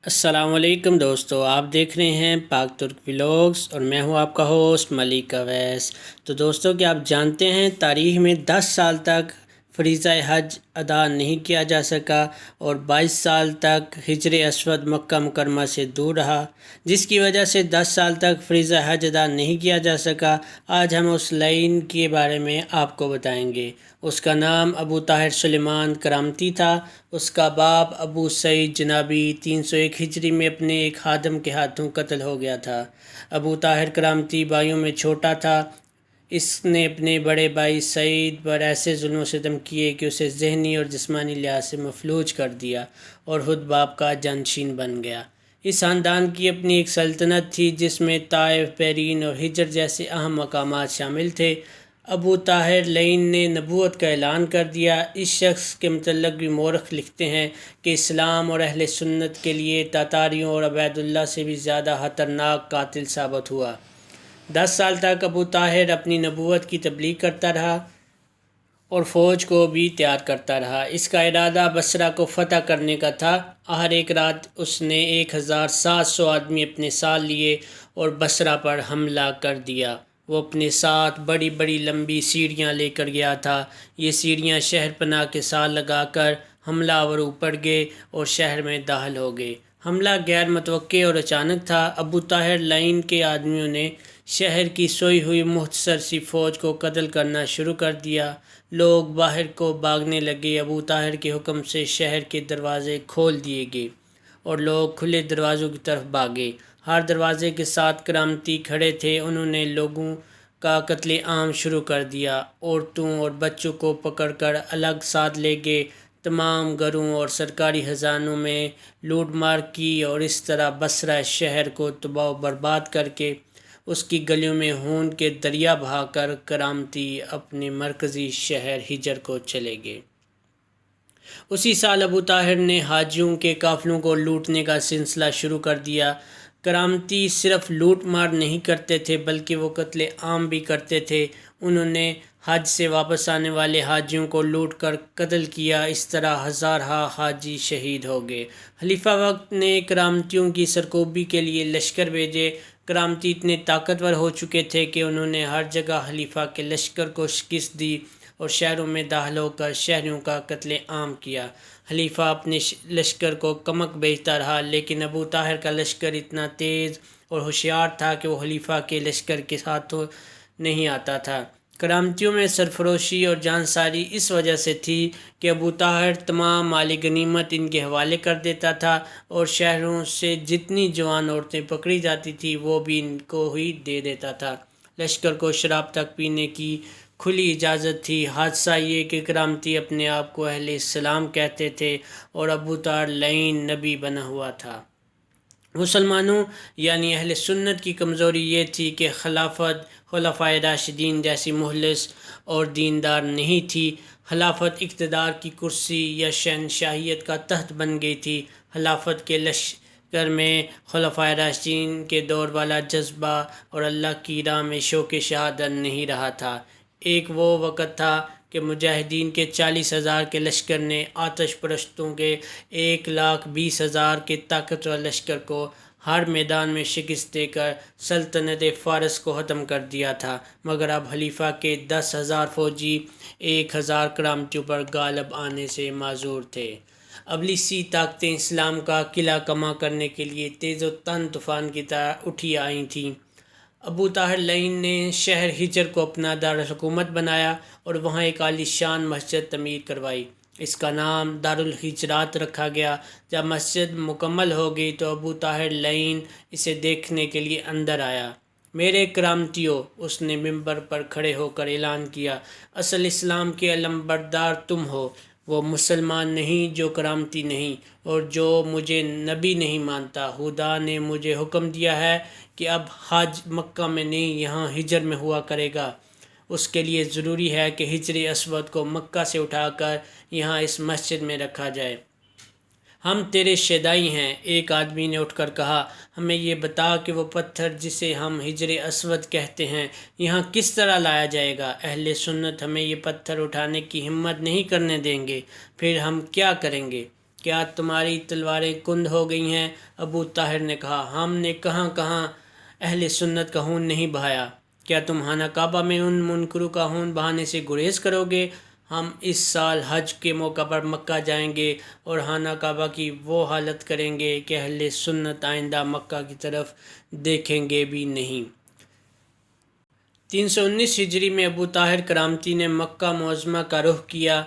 السلام علیکم دوستو، آپ دیکھ رہے ہیں پاک ترک ولاگز اور میں ہوں آپ کا ہوسٹ ملک اویس۔ تو دوستو، کیا آپ جانتے ہیں تاریخ میں 10 سال تک فریضہ حج ادا نہیں کیا جا سکا اور 22 سال تک حجر اسود مکہ مکرمہ سے دور رہا، جس کی وجہ سے 10 سال تک فریضہ حج ادا نہیں کیا جا سکا۔ آج ہم اس لائن کے بارے میں آپ کو بتائیں گے۔ اس کا نام ابو طاہر سلیمان کرامتی تھا۔ اس کا باپ ابو سعید جنابی 301 ہجری میں اپنے ایک خادم کے ہاتھوں قتل ہو گیا تھا۔ ابو طاہر کرامتی بھائیوں میں چھوٹا تھا۔ اس نے اپنے بڑے بھائی سعید پر ایسے ظلم و ستم کیے کہ اسے ذہنی اور جسمانی لحاظ سے مفلوج کر دیا اور خود باپ کا جانشین بن گیا۔ اس خاندان کی اپنی ایک سلطنت تھی جس میں طائف، پیرین اور حجر جیسے اہم مقامات شامل تھے۔ ابو طاہر لعین نے نبوت کا اعلان کر دیا۔ اس شخص کے متعلق بھی مورخ لکھتے ہیں کہ اسلام اور اہل سنت کے لیے تاتاریوں اور عبید اللہ سے بھی زیادہ خطرناک قاتل ثابت ہوا۔ 10 سال تک ابو طاہر اپنی نبوت کی تبلیغ کرتا رہا اور فوج کو بھی تیار کرتا رہا۔ اس کا ارادہ بصرہ کو فتح کرنے کا تھا۔ ہر ایک رات اس نے 1700 آدمی اپنے ساتھ لیے اور بصرہ پر حملہ کر دیا۔ وہ اپنے ساتھ بڑی بڑی لمبی سیڑھیاں لے کر گیا تھا۔ یہ سیڑھیاں شہر پناہ کے ساتھ لگا کر حملہ آور اوپر گئے اور شہر میں داخل ہو گئے۔ حملہ غیر متوقع اور اچانک تھا۔ ابو طاہر لعین کے آدمیوں نے شہر کی سوئی ہوئی مختصر سی فوج کو قتل کرنا شروع کر دیا۔ لوگ باہر کو بھاگنے لگے۔ ابو طاہر کے حکم سے شہر کے دروازے کھول دیے گئے اور لوگ کھلے دروازوں کی طرف بھاگے۔ ہر دروازے کے ساتھ کرامتی کھڑے تھے۔ انہوں نے لوگوں کا قتل عام شروع کر دیا۔ عورتوں اور بچوں کو پکڑ کر الگ ساتھ لے گئے۔ تمام گھروں اور سرکاری خزانوں میں لوٹ مار کی اور اس طرح بصرہ شہر کو تباہ و برباد کر کے اس کی گلیوں میں خون کے دریا بہا کر کرامتی اپنے مرکزی شہر حجر کو چلے گئے۔ اسی سال ابو طاہر نے حاجیوں کے قافلوں کو لوٹنے کا سلسلہ شروع کر دیا۔ کرامتی صرف لوٹ مار نہیں کرتے تھے بلکہ وہ قتل عام بھی کرتے تھے۔ انہوں نے حج سے واپس آنے والے حاجیوں کو لوٹ کر قتل کیا۔ اس طرح ہزارہ حاجی شہید ہو گئے۔ خلیفہ وقت نے کرامتیوں کی سرکوبی کے لیے لشکر بھیجے۔ کرامتی اتنے طاقتور ہو چکے تھے کہ انہوں نے ہر جگہ خلیفہ کے لشکر کو شکست دی اور شہروں میں داخل ہو کر شہریوں کا قتل عام کیا۔ خلیفہ اپنے لشکر کو کمک بھیجتا رہا، لیکن ابو طاہر کا لشکر اتنا تیز اور ہوشیار تھا کہ وہ خلیفہ کے لشکر کے ساتھ نہیں آتا تھا۔ کرامتیوں میں سرفروشی اور جانساری اس وجہ سے تھی کہ ابو طاہر تمام مال غنیمت ان کے حوالے کر دیتا تھا اور شہروں سے جتنی جوان عورتیں پکڑی جاتی تھیں وہ بھی ان کو ہی دے دیتا تھا۔ لشکر کو شراب تک پینے کی کھلی اجازت تھی۔ حادثہ یہ کہ کرامتی اپنے آپ کو اہل اسلام کہتے تھے اور ابو طاہر لعین نبی بنا ہوا تھا۔ مسلمانوں یعنی اہل سنت کی کمزوری یہ تھی کہ خلافت خلفائے راشدین جیسی مخلص اور دیندار نہیں تھی۔ خلافت اقتدار کی کرسی یا شہنشاہیت کا تخت بن گئی تھی۔ خلافت کے لشکر میں خلفائے راشدین کے دور والا جذبہ اور اللہ کی راہ میں شوق شہادت نہیں رہا تھا۔ ایک وہ وقت تھا کہ مجاہدین کے 40,000 کے لشکر نے آتش پرستوں کے 1,20,000 کے طاقتور لشکر کو ہر میدان میں شکست دے کر سلطنت فارس کو ختم کر دیا تھا، مگر اب خلیفہ کے 10,000 فوجی 1,000 کرامتیوں پر غالب آنے سے معذور تھے۔ ابلیسی طاقتیں اسلام کا قلعہ کما کرنے کے لیے تیز و تند طوفان کی طرح اٹھی آئی تھیں۔ ابو طاہر لعین نے شہر حجر کو اپنا دارالحکومت بنایا اور وہاں ایک عالی شان مسجد تعمیر کروائی۔ اس کا نام دارالحجرات رکھا گیا۔ جب مسجد مکمل ہو گئی تو ابو طاہر لعین اسے دیکھنے کے لیے اندر آیا۔ میرے کرامتیوں، اس نے ممبر پر کھڑے ہو کر اعلان کیا، اصل اسلام کے علمبردار تم ہو۔ وہ مسلمان نہیں جو کرامتی نہیں اور جو مجھے نبی نہیں مانتا۔ خدا نے مجھے حکم دیا ہے کہ اب حج مکہ میں نہیں یہاں حجر میں ہوا کرے گا۔ اس کے لیے ضروری ہے کہ حجر اسود کو مکہ سے اٹھا کر یہاں اس مسجد میں رکھا جائے۔ ہم تیرے شیدائی ہیں۔ ایک آدمی نے اٹھ کر کہا، ہمیں یہ بتا کہ وہ پتھر جسے ہم حجر اسود کہتے ہیں یہاں کس طرح لایا جائے گا؟ اہل سنت ہمیں یہ پتھر اٹھانے کی ہمت نہیں کرنے دیں گے، پھر ہم کیا کریں گے؟ کیا تمہاری تلواریں کند ہو گئی ہیں؟ ابو طاہر نے کہا، ہم نے کہاں کہاں اہل سنت کا خون نہیں بہایا۔ کیا تم خانہ کعبہ میں ان منکروں کا خون بہانے سے گریز کرو گے؟ ہم اس سال حج کے موقع پر مکہ جائیں گے اور خانہ کعبہ کی وہ حالت کریں گے کہ اہل سنت آئندہ مکہ کی طرف دیکھیں گے بھی نہیں۔ 319 ہجری میں ابو طاہر کرامتی نے مکہ معظمہ کا رخ کیا۔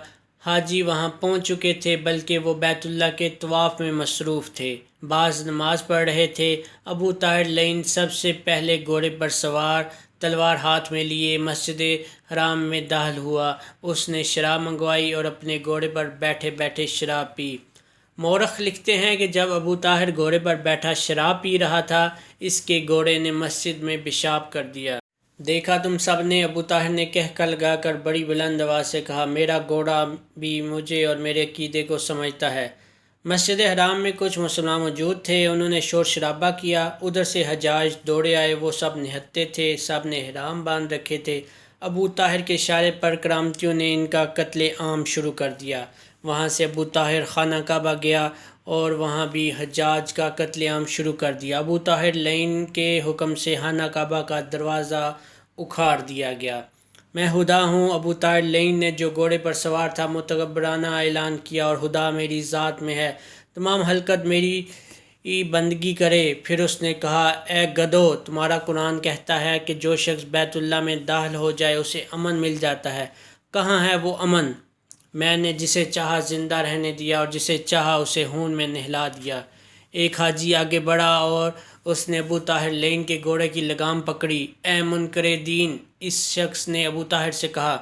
حاجی وہاں پہنچ چکے تھے، بلکہ وہ بیت اللہ کے طواف میں مصروف تھے، بعض نماز پڑھ رہے تھے۔ ابو طاہر لین سب سے پہلے گھوڑے پر سوار، تلوار ہاتھ میں لیے مسجد حرام میں داخل ہوا۔ اس نے شراب منگوائی اور اپنے گھوڑے پر بیٹھے بیٹھے شراب پی۔ مورخ لکھتے ہیں کہ جب ابو طاہر گھوڑے پر بیٹھا شراب پی رہا تھا، اس کے گھوڑے نے مسجد میں پیشاب کر دیا۔ دیکھا تم سب نے؟ ابو طاہر نے کہکہ لگا کر بڑی بلند آواز سے کہا، میرا گھوڑا بھی مجھے اور میرے عقیدے کو سمجھتا ہے۔ مسجد حرام میں کچھ مسلمان موجود تھے، انہوں نے شور شرابہ کیا۔ ادھر سے حجاج دوڑے آئے، وہ سب نہتے تھے، سب نے احرام باندھ رکھے تھے۔ ابو طاہر کے اشارے پر کرامتیوں نے ان کا قتل عام شروع کر دیا۔ وہاں سے ابو طاہر خانہ کعبہ گیا اور وہاں بھی حجاج کا قتل عام شروع کر دیا۔ ابو طاہر لعین کے حکم سے خانہ کعبہ کا دروازہ اکھاڑ دیا گیا۔ میں خدا ہوں، ابو طاہر لعین نے، جو گھوڑے پر سوار تھا، متکبرانہ اعلان کیا، اور خدا میری ذات میں ہے، تمام خلقت میری بندگی کرے۔ پھر اس نے کہا، اے گدھو، تمہارا قرآن کہتا ہے کہ جو شخص بیت اللہ میں داخل ہو جائے اسے امن مل جاتا ہے۔ کہاں ہے وہ امن؟ میں نے جسے چاہا زندہ رہنے دیا اور جسے چاہا اسے خون میں نہلا دیا۔ ایک حاجی آگے بڑھا اور اس نے ابو طاہر لعین کے گھوڑے کی لگام پکڑی۔ اے منکر دین! اس شخص نے ابو طاہر سے کہا،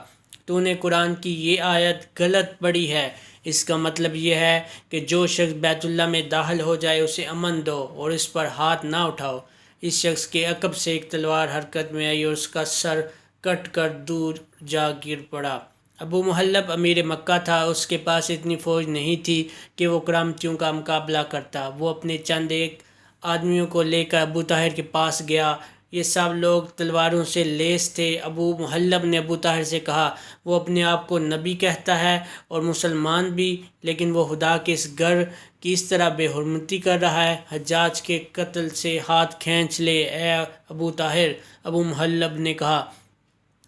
تو نے قرآن کی یہ آیت غلط پڑھی ہے۔ اس کا مطلب یہ ہے کہ جو شخص بیت اللہ میں داخل ہو جائے اسے امن دو اور اس پر ہاتھ نہ اٹھاؤ۔ اس شخص کے عقب سے ایک تلوار حرکت میں آئی اور اس کا سر کٹ کر دور جا گر پڑا۔ ابو محلب امیر مکہ تھا، اس کے پاس اتنی فوج نہیں تھی کہ وہ کرامتیوں کا مقابلہ کرتا۔ وہ اپنے چند ایک آدمیوں کو لے کر ابو طاہر کے پاس گیا۔ یہ سب لوگ تلواروں سے لیس تھے۔ ابو محلب نے ابو طاہر سے کہا، وہ اپنے آپ کو نبی کہتا ہے اور مسلمان بھی، لیکن وہ خدا کے اس گھر کی اس طرح بے حرمتی کر رہا ہے۔ حجاج کے قتل سے ہاتھ کھینچ لے اے ابو طاہر۔ ابو محلب نے کہا،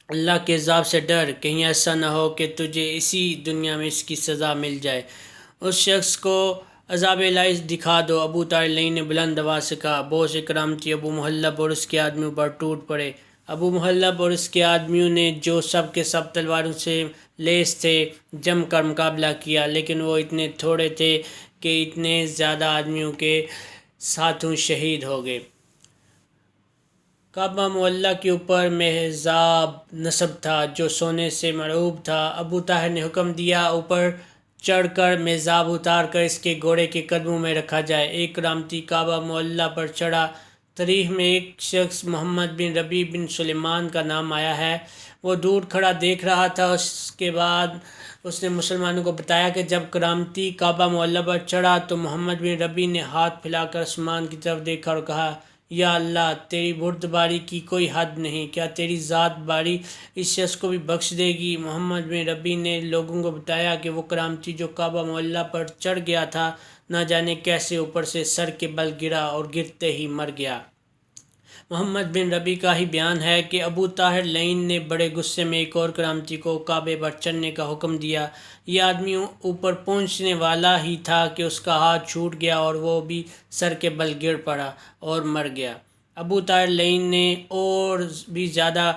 اللہ کے عذاب سے ڈر، کہیں ایسا نہ ہو کہ تجھے اسی دنیا میں اس کی سزا مل جائے۔ اس شخص کو عذاب الہی دکھا دو۔ ابو طاہر لعین نے بلند آواز سے کہا۔ بہت سے کرامتی ابو محلب اور اس کے آدمیوں پر ٹوٹ پڑے۔ ابو محلب اور اس کے آدمیوں نے، جو سب کے سب تلواروں سے لیس تھے، جم کر مقابلہ کیا، لیکن وہ اتنے تھوڑے تھے کہ اتنے زیادہ آدمیوں کے ساتھوں شہید ہو گئے۔ کعبہ معلیٰ کے اوپر محراب نصب تھا جو سونے سے مرعوب تھا۔ ابو طاہر نے حکم دیا، اوپر چڑھ کر محراب اتار کر اس کے گھوڑے کے قدموں میں رکھا جائے۔ ایک کرامتی کعبہ معلیٰ پر چڑھا۔ تاریخ میں ایک شخص محمد بن ربیع بن سلیمان کا نام آیا ہے۔ وہ دور کھڑا دیکھ رہا تھا۔ اس کے بعد اس نے مسلمانوں کو بتایا کہ جب کرامتی کعبہ معلیٰ پر چڑھا تو محمد بن ربیع نے ہاتھ پھیلا کر آسمان کی طرف دیکھا اور کہا، یا اللہ، تیری بردباری کی کوئی حد نہیں، کیا تیری ذات باری اس شخص کو بھی بخش دے گی؟ محمد بن ربیع نے لوگوں کو بتایا کہ وہ کرامتی جو کعبہ معلیٰ پر چڑھ گیا تھا، نہ جانے کیسے اوپر سے سر کے بل گرا اور گرتے ہی مر گیا۔ محمد بن ربیع کا ہی بیان ہے کہ ابو طاہر لعین نے بڑے غصے میں ایک اور کرامتی کو کعبے پر چڑھنے کا حکم دیا۔ یہ آدمی اوپر پہنچنے والا ہی تھا کہ اس کا ہاتھ چھوٹ گیا اور وہ بھی سر کے بل گر پڑا اور مر گیا۔ ابو طاہر لعین نے اور بھی زیادہ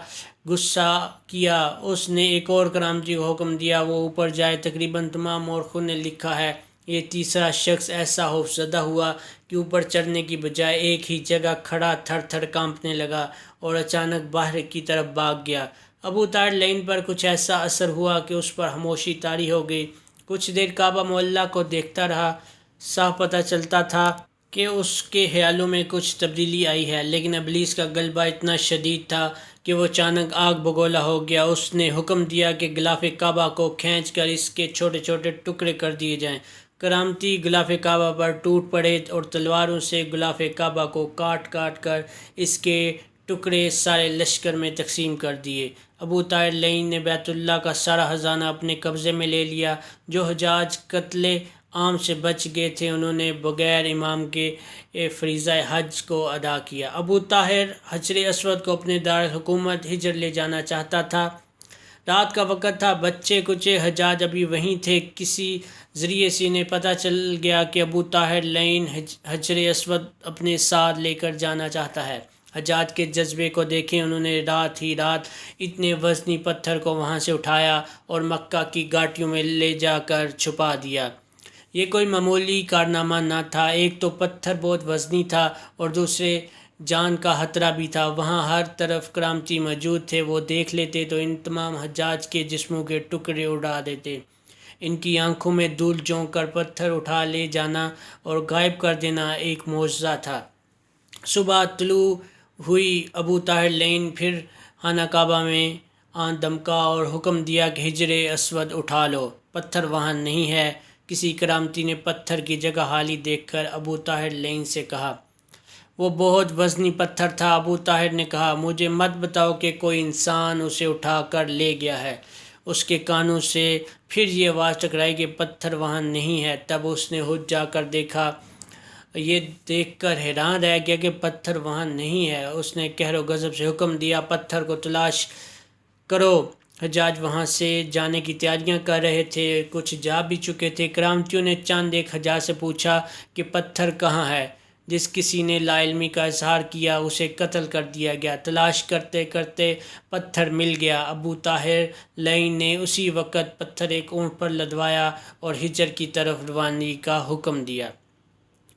غصہ کیا۔ اس نے ایک اور کرامتی کو حکم دیا وہ اوپر جائے۔ تقریباً تمام مورخوں نے لکھا ہے یہ تیسرا شخص ایسا خوفزدہ ہوا کہ اوپر چڑھنے کی بجائے ایک ہی جگہ کھڑا تھر تھر کانپنے لگا اور اچانک باہر کی طرف بھاگ گیا۔ ابو طاہر لعین پر کچھ ایسا اثر ہوا کہ اس پر خاموشی طاری ہو گئی۔ کچھ دیر کعبہ معلیٰ کو دیکھتا رہا۔ صاف پتہ چلتا تھا کہ اس کے خیالوں میں کچھ تبدیلی آئی ہے، لیکن ابلیس کا غلبہ اتنا شدید تھا کہ وہ اچانک آگ بگولا ہو گیا۔ اس نے حکم دیا کہ غلاف کعبہ کو کھینچ کر اس کے چھوٹے چھوٹے ٹکڑے کر دیے جائیں۔ کرامتی غلاف کعبہ پر ٹوٹ پڑے اور تلواروں سے غلاف کعبہ کو کاٹ کاٹ کر اس کے ٹکڑے سارے لشکر میں تقسیم کر دیے۔ ابو طاہر لعین نے بیت اللہ کا سارا خزانہ اپنے قبضے میں لے لیا۔ جو حجاج قتل عام سے بچ گئے تھے، انہوں نے بغیر امام کے فریضہ حج کو ادا کیا۔ ابو طاہر حجر اسود کو اپنے دارالحکومت ہجر لے جانا چاہتا تھا۔ رات کا وقت تھا، بچے کچے حجاج ابھی وہیں تھے۔ کسی ذریعے سے انہیں پتہ چل گیا کہ ابو طاہر لعین حجر اسود اپنے ساتھ لے کر جانا چاہتا ہے۔ حجاج کے جذبے کو دیکھیں، انہوں نے رات ہی رات اتنے وزنی پتھر کو وہاں سے اٹھایا اور مکہ کی گھاٹیوں میں لے جا کر چھپا دیا۔ یہ کوئی معمولی کارنامہ نہ تھا، ایک تو پتھر بہت وزنی تھا اور دوسرے جان کا خطرہ بھی تھا۔ وہاں ہر طرف کرامتی موجود تھے، وہ دیکھ لیتے تو ان تمام حجاج کے جسموں کے ٹکڑے اڑا دیتے۔ ان کی آنکھوں میں دھول جھونک کر پتھر اٹھا لے جانا اور غائب کر دینا ایک معجزہ تھا۔ صبح طلوع ہوئی، ابو طاہر لعین پھر خانہ کعبہ میں دمکا اور حکم دیا کہ حجر اسود اٹھا لو، پتھر وہاں نہیں ہے۔ کسی کرامتی نے پتھر کی جگہ خالی دیکھ کر ابو طاہر لعین سے کہا۔ وہ بہت وزنی پتھر تھا۔ ابو طاہر نے کہا، مجھے مت بتاؤ کہ کوئی انسان اسے اٹھا کر لے گیا ہے۔ اس کے کانوں سے پھر یہ آواز ٹکرائی کہ پتھر وہاں نہیں ہے۔ تب اس نے خود جا کر دیکھا۔ یہ دیکھ کر حیران رہ گیا کہ پتھر وہاں نہیں ہے۔ اس نے قہر و غضب سے حکم دیا، پتھر کو تلاش کرو۔ حجاج وہاں سے جانے کی تیاریاں کر رہے تھے، کچھ جا بھی چکے تھے۔ کرامتیوں نے چند ایک حجاج سے پوچھا کہ پتھر کہاں ہے۔ جس کسی نے لا علمی کا اظہار کیا اسے قتل کر دیا گیا۔ تلاش کرتے کرتے پتھر مل گیا۔ ابو طاہر لعین نے اسی وقت پتھر ایک اونٹ پر لدوایا اور ہجر کی طرف روانگی کا حکم دیا۔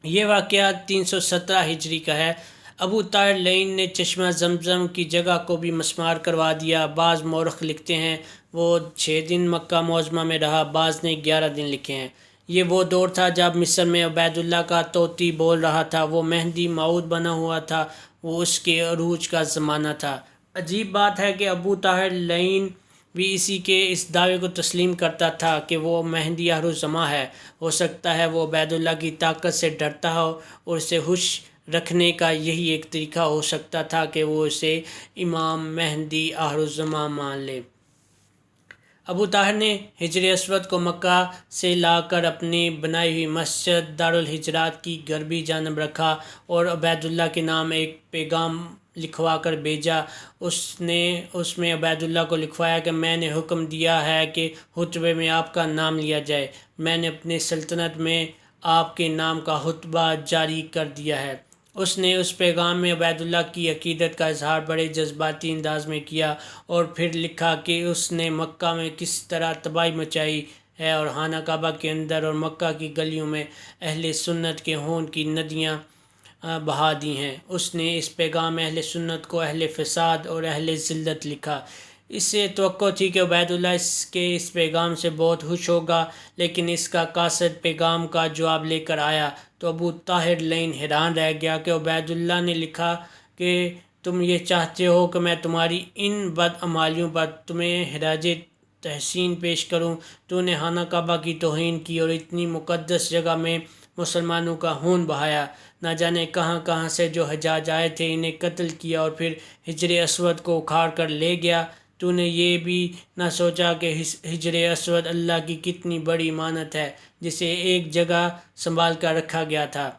یہ واقعہ 317 ہجری کا ہے۔ ابو طاہر لعین نے چشمہ زمزم کی جگہ کو بھی مسمار کروا دیا۔ بعض مورخ لکھتے ہیں وہ 6 دن مکہ معظمہ میں رہا، بعض نے 11 دن لکھے ہیں۔ یہ وہ دور تھا جب مصر میں عبید اللہ کا طوطی بول رہا تھا، وہ مہدی موعود بنا ہوا تھا، وہ اس کے عروج کا زمانہ تھا۔ عجیب بات ہے کہ ابو طاہر لعین بھی اسی کے اس دعوے کو تسلیم کرتا تھا کہ وہ مہدی آخرالزماں ہے۔ ہو سکتا ہے وہ عبید اللہ کی طاقت سے ڈرتا ہو اور اسے خوش رکھنے کا یہی ایک طریقہ ہو سکتا تھا کہ وہ اسے امام مہدی آخرالزماں مان لے۔ ابو طاہر نے حجر اسود کو مکہ سے لا کر اپنی بنائی ہوئی مسجد دارالحجرات کی غربی جانب رکھا اور عبید اللہ کے نام ایک پیغام لکھوا کر بھیجا۔ اس میں عبید اللہ کو لکھوایا کہ میں نے حکم دیا ہے کہ خطبے میں آپ کا نام لیا جائے۔ میں نے اپنے سلطنت میں آپ کے نام کا خطبہ جاری کر دیا ہے۔ اس نے اس پیغام میں عبید اللہ کی عقیدت کا اظہار بڑے جذباتی انداز میں کیا اور پھر لکھا کہ اس نے مکہ میں کس طرح تباہی مچائی ہے اور خانہ کعبہ کے اندر اور مکہ کی گلیوں میں اہل سنت کے خون کی ندیاں بہا دی ہیں۔ اس نے اس پیغام میں اہل سنت کو اہل فساد اور اہل ذلت لکھا۔ اس سے توقع تھی کہ عبید اللہ اس پیغام سے بہت خوش ہوگا، لیکن اس کا قاصد پیغام کا جواب لے کر آیا تو ابو طاہر لعین حیران رہ گیا کہ عبید اللہ نے لکھا کہ تم یہ چاہتے ہو کہ میں تمہاری ان بدعمالیوں پر تمہیں خراج تحسین پیش کروں۔ تو نے خانہ کعبہ کی توہین کی اور اتنی مقدس جگہ میں مسلمانوں کا خون بہایا۔ نہ جانے کہاں کہاں سے جو حجاج آئے تھے، انہیں قتل کیا اور پھر حجر اسود کو اکھاڑ کر لے گیا۔ تو نے یہ بھی نہ سوچا کہ حجر اسود اللہ کی کتنی بڑی امانت ہے جسے ایک جگہ سنبھال کر رکھا گیا تھا۔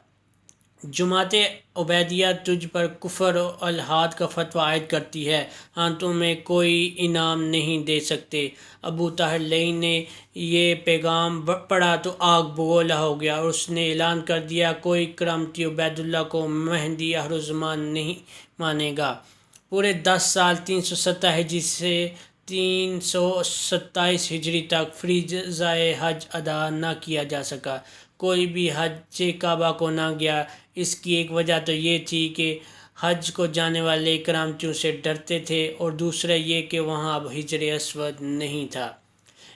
جماعت عبیدیہ تجھ پر کفر و الحاد کا فتویٰ عائد کرتی ہے، ہاں تمہیں کوئی انعام نہیں دے سکتے۔ ابو طاہر لعین نے یہ پیغام پڑھا تو آگ بگولا ہو گیا اور اس نے اعلان کر دیا، کوئی کرامتی عبید اللہ کو مہدی آخرالزماں نہیں مانے گا۔ پورے 10 سال 317 ہجری سے 327 ہجری تک فریضہ حج ادا نہ کیا جا سکا۔ کوئی بھی حج کعبہ کو نہ گیا۔ اس کی ایک وجہ تو یہ تھی کہ حج کو جانے والے کرامتیوں سے ڈرتے تھے اور دوسرا یہ کہ وہاں اب حجر اسود نہیں تھا۔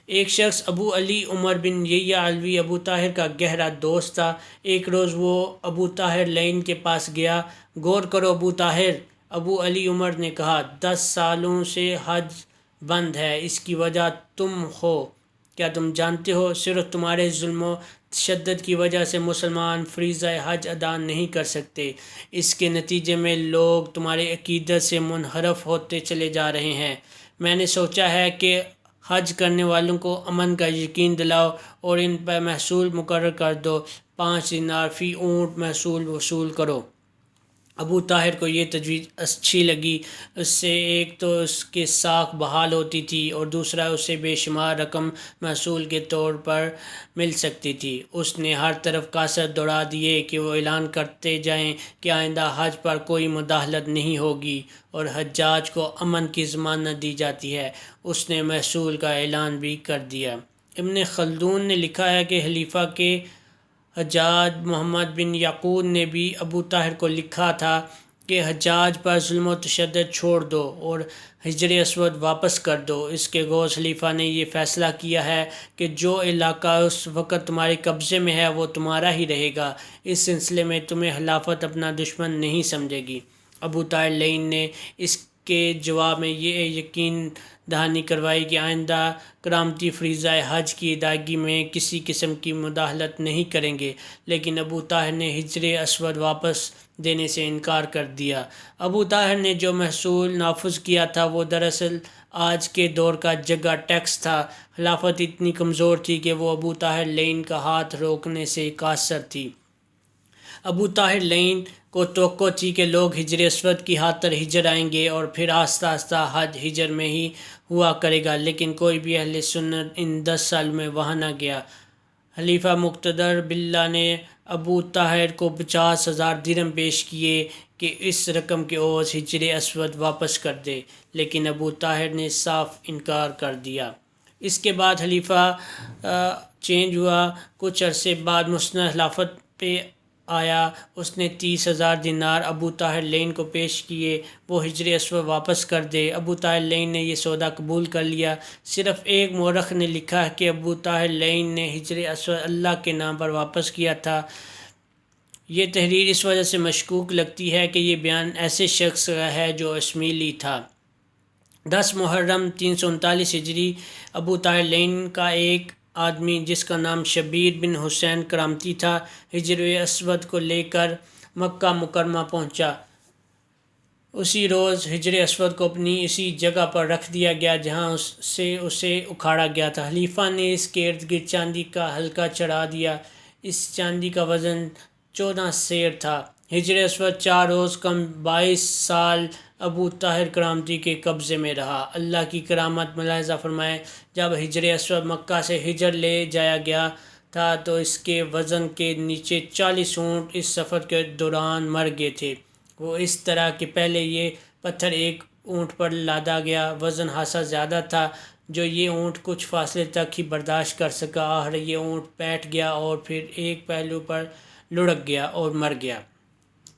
ایک شخص ابو علی عمر بن یحییٰ علوی ابو طاہر کا گہرا دوست تھا۔ ایک روز وہ ابو طاہر لعین کے پاس گیا۔ غور کرو ابو طاہر، ابو علی عمر نے کہا، 10 سالوں سے حج بند ہے، اس کی وجہ تم ہو۔ کیا تم جانتے ہو صرف تمہارے ظلم و تشدد کی وجہ سے مسلمان فریضہ حج ادا نہیں کر سکتے۔ اس کے نتیجے میں لوگ تمہاری عقیدت سے منحرف ہوتے چلے جا رہے ہیں۔ میں نے سوچا ہے کہ حج کرنے والوں کو امن کا یقین دلاؤ اور ان پر محصول مقرر کر دو، 5 دینار فی اونٹ محصول وصول کرو۔ ابو طاہر کو یہ تجویز اچھی لگی۔ اس سے ایک تو اس کے ساکھ بحال ہوتی تھی اور دوسرا اسے بے شمار رقم محصول کے طور پر مل سکتی تھی۔ اس نے ہر طرف کاسر دوڑا دیے کہ وہ اعلان کرتے جائیں کہ آئندہ حج پر کوئی مداخلت نہیں ہوگی اور حجاج کو امن کی ضمانت دی جاتی ہے۔ اس نے محصول کا اعلان بھی کر دیا۔ ابن خلدون نے لکھا ہے کہ خلیفہ کے حجاج محمد بن یعقوب نے بھی ابو طاہر کو لکھا تھا کہ حجاج پر ظلم و تشدد چھوڑ دو اور حجر اسود واپس کر دو۔ اس کے گوس خلیفہ نے یہ فیصلہ کیا ہے کہ جو علاقہ اس وقت تمہارے قبضے میں ہے وہ تمہارا ہی رہے گا، اس سلسلے میں تمہیں خلافت اپنا دشمن نہیں سمجھے گی۔ ابو طاہر لعین نے اس کے جواب میں یہ یقین دہانی کروائی کہ آئندہ کرامتی فریضہ حج کی ادائیگی میں کسی قسم کی مداخلت نہیں کریں گے، لیکن ابو طاہر نے حجر اسود واپس دینے سے انکار کر دیا۔ ابو طاہر نے جو محصول نافذ کیا تھا وہ دراصل آج کے دور کا جگہ ٹیکس تھا۔ خلافت اتنی کمزور تھی کہ وہ ابو طاہر لعین کا ہاتھ روکنے سے قاصر تھی۔ ابو طاہر لعین کو توقع تھی کہ لوگ حجر اسود کی خاطر ہجر آئیں گے اور پھر آہستہ آہستہ حج ہجر میں ہی ہوا کرے گا، لیکن کوئی بھی اہل سنت ان 10 سال میں وہاں نہ گیا۔ خلیفہ مقتدر باللہ نے ابو طاہر کو 50,000 درہم پیش کیے کہ اس رقم کے عوض حجر اسود واپس کر دے، لیکن ابو طاہر نے صاف انکار کر دیا۔ اس کے بعد خلیفہ چینج ہوا۔ کچھ عرصے بعد مسند خلافت پہ آیا۔ اس نے 30,000 دینار ابو طاہر لعین کو پیش کیے وہ حجر اسود واپس کر دے۔ ابو طاہر لعین نے یہ سودا قبول کر لیا۔ صرف ایک مورخ نے لکھا ہے کہ ابو طاہر لعین نے حجر اسود اللہ کے نام پر واپس کیا تھا۔ یہ تحریر اس وجہ سے مشکوک لگتی ہے کہ یہ بیان ایسے شخص کا ہے جو اسماعیلی تھا۔ 10 محرم 339 ہجری ابو طاہر لعین کا ایک آدمی جس کا نام شبیر بن حسین کرامتی تھا حجر اسود کو لے کر مکہ مکرمہ پہنچا۔ اسی روز حجر اسود کو اپنی اسی جگہ پر رکھ دیا گیا جہاں سے اسے اکھاڑا گیا تھا۔ خلیفہ نے اس کے ارد گرد چاندی کا حلقہ چڑھا دیا۔ اس چاندی کا وزن 14 سیر تھا۔ حجر اسود 4 روز کم 22 سال ابو طاہر کرامتی کے قبضے میں رہا۔ اللہ کی کرامت ملاحظہ فرمائے، جب حجر اسود مکہ سے ہجر لے جایا گیا تھا تو اس کے وزن کے نیچے 40 اونٹ اس سفر کے دوران مر گئے تھے۔ وہ اس طرح کہ پہلے یہ پتھر ایک اونٹ پر لادا گیا، وزن خاصا زیادہ تھا جو یہ اونٹ کچھ فاصلے تک ہی برداشت کر سکا۔ آخر یہ اونٹ بیٹھ گیا اور پھر ایک پہلو پر لڑک گیا اور مر گیا۔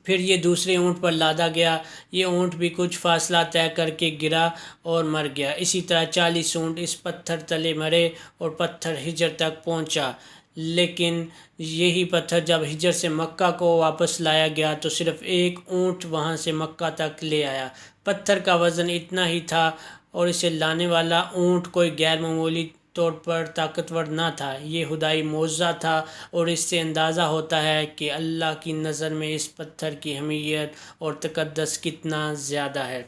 پھر یہ دوسرے اونٹ پر لادا گیا، یہ اونٹ بھی کچھ فاصلہ طے کر کے گرا اور مر گیا۔ اسی طرح 40 اونٹ اس پتھر تلے مرے اور پتھر ہجر تک پہنچا، لیکن یہی پتھر جب ہجر سے مکہ کو واپس لایا گیا تو صرف ایک اونٹ وہاں سے مکہ تک لے آیا۔ پتھر کا وزن اتنا ہی تھا اور اسے لانے والا اونٹ کوئی غیر معمولی طور پر طاقتور نہ تھا۔ یہ خدائی معجزہ تھا اور اس سے اندازہ ہوتا ہے کہ اللہ کی نظر میں اس پتھر کی اہمیت اور تقدس کتنا زیادہ ہے۔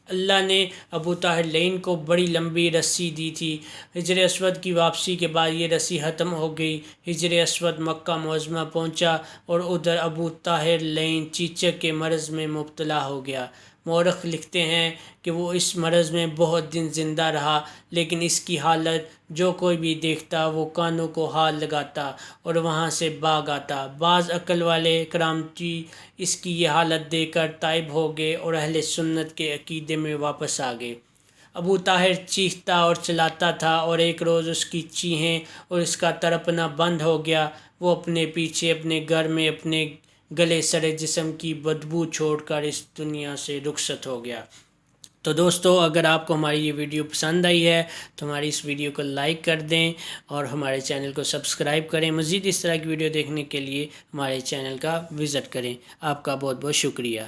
اللہ نے ابو طاہر لعین کو بڑی لمبی رسی دی تھی۔ حجر اسود کی واپسی کے بعد یہ رسی ختم ہو گئی۔ حجر اسود مکہ معظمہ پہنچا اور ادھر ابو طاہر لعین چیچک کے مرض میں مبتلا ہو گیا۔ مورخ لکھتے ہیں کہ وہ اس مرض میں بہت دن زندہ رہا، لیکن اس کی حالت جو کوئی بھی دیکھتا وہ کانوں کو ہاتھ لگاتا اور وہاں سے بھاگ آتا۔ بعض عقل والے کرامتی اس کی یہ حالت دیکھ کر تائب ہو گئے اور اہل سنت کے عقیدے میں واپس آ گئے۔ ابو طاہر چیختا اور چلاتا تھا اور ایک روز اس کی چیخیں اور اس کا تڑپنا بند ہو گیا۔ وہ اپنے پیچھے اپنے گھر میں اپنے گلے سڑے جسم کی بدبو چھوڑ کر اس دنیا سے رخصت ہو گیا۔ تو دوستو، اگر آپ کو ہماری یہ ویڈیو پسند آئی ہے تو ہماری اس ویڈیو کو لائک کر دیں اور ہمارے چینل کو سبسکرائب کریں۔ مزید اس طرح کی ویڈیو دیکھنے کے لیے ہمارے چینل کا وزٹ کریں۔ آپ کا بہت بہت شکریہ۔